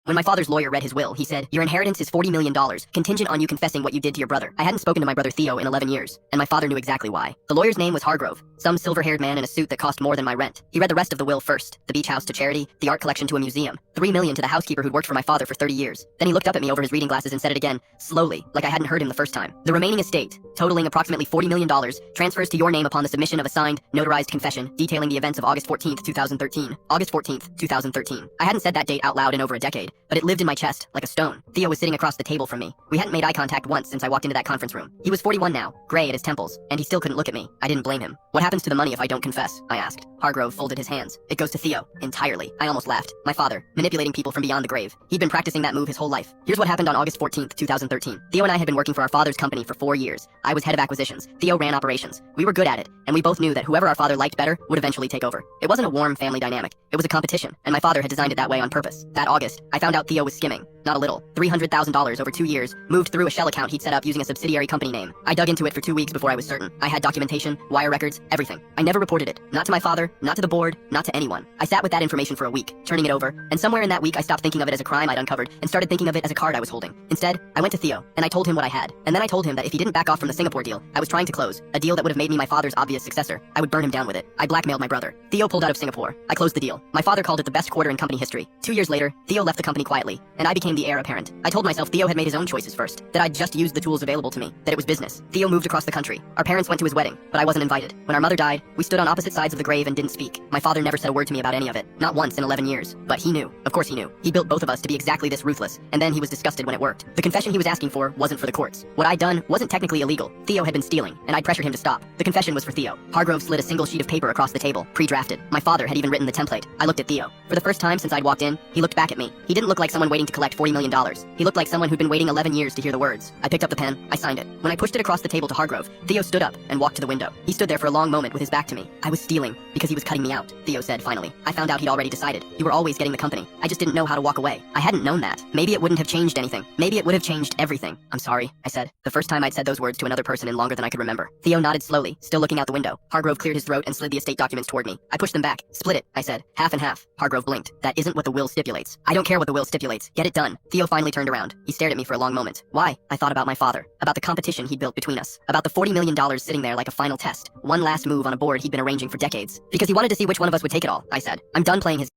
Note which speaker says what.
Speaker 1: When my father's lawyer read his will, he said, "Your inheritance is $40 million, contingent on you confessing what you did to your brother." I hadn't spoken to my brother Theo in 11 years, and my father knew exactly why. The lawyer's name was Hargrove, some silver-haired man in a suit that cost more than my rent. He read the rest of the will first: the beach house to charity, the art collection to a museum, $3 million to the housekeeper who'd worked for my father for 30 years. Then he looked up at me over his reading glasses and said it again, slowly, like I hadn't heard him the first time. "The remaining estate, totaling approximately $40 million, transfers to your name upon the submission of a signed, notarized confession detailing the events of August 14th, 2013. August 14th, 2013. I hadn't said that date out loud in over a decade, but it lived in my chest like a stone. Theo was sitting across the table from me. We hadn't made eye contact once since I walked into that conference room. He was 41 now, gray at his temples, and he still couldn't look at me. I didn't blame him. "What happens to the money if I don't confess?" I asked. Hargrove folded his hands. "It goes to Theo, entirely." I almost laughed. My father, manipulating people from beyond the grave. He'd been practicing that move his whole life. Here's what happened on August 14th, 2013. Theo and I had been working for our father's company for 4 years. I was head of acquisitions. Theo ran operations. We were good at it, and we both knew that whoever our father liked better would eventually take over. It wasn't a warm family dynamic. It was a competition, and my father had designed it that way on purpose. That August, I found out Theo was skimming. Not a little. $300,000 over 2 years, moved through a shell account he'd set up using a subsidiary company name. I dug into it for 2 weeks before I was certain. I had documentation, wire records, everything. I never reported it. Not to my father, not to the board, not to anyone. I sat with that information for a week, turning it over, and somewhere in that week I stopped thinking of it as a crime I'd uncovered and started thinking of it as a card I was holding. Instead, I went to Theo, and I told him what I had. And then I told him that if he didn't back off from the Singapore deal I was trying to close, a deal that would have made me my father's obvious successor, I would burn him down with it. I blackmailed my brother. Theo pulled out of Singapore. I closed the deal. My father called it the best quarter in company history. 2 years later, Theo left the company quietly, and I became the heir apparent. I told myself Theo had made his own choices first, that I'd just used the tools available to me, that it was business. Theo moved across the country. Our parents went to his wedding, but I wasn't invited. When our mother died, we stood on opposite sides of the grave and didn't speak. My father never said a word to me about any of it, not once in 11 years. But he knew. Of course he knew. He built both of us to be exactly this ruthless, and then he was disgusted when it worked. The confession he was asking for wasn't for the courts. What I'd done wasn't technically illegal. Theo had been stealing, and I'd pressured him to stop. The confession was for Theo. Hargrove slid a single sheet of paper across the table, pre-drafted. My father had even written the template. I looked at Theo. For the first time since I'd walked in, he looked back at me. He didn't look like someone waiting to collect $40 million. He looked like someone who'd been waiting 11 years to hear the words. I picked up the pen. I signed it. When I pushed it across the table to Hargrove, Theo stood up and walked to the window. He stood there for a long moment with his back to me. "I was stealing because he was cutting me out," Theo said finally. "I found out he'd already decided. You were always getting the company. I just didn't know how to walk away. I hadn't known that. Maybe it wouldn't have changed anything. Maybe it would have changed everything." "I'm sorry," I said. The first time I'd said those words to another person in longer than I could remember. Theo nodded slowly, still looking out the window. Hargrove cleared his throat and slid the estate documents toward me. I pushed them back. "Split it," I said. "Half and half." Hargrove blinked. "That isn't what the will stipulates." "I don't care what the will stipulates. Get it done." Theo finally turned around. He stared at me for a long moment. "Why?" I thought about my father, about the competition he'd built between us, about the $40 million sitting there like a final test, one last move on a board he'd been arranging for decades. "Because he wanted to see which one of us would take it all," I said. "I'm done playing his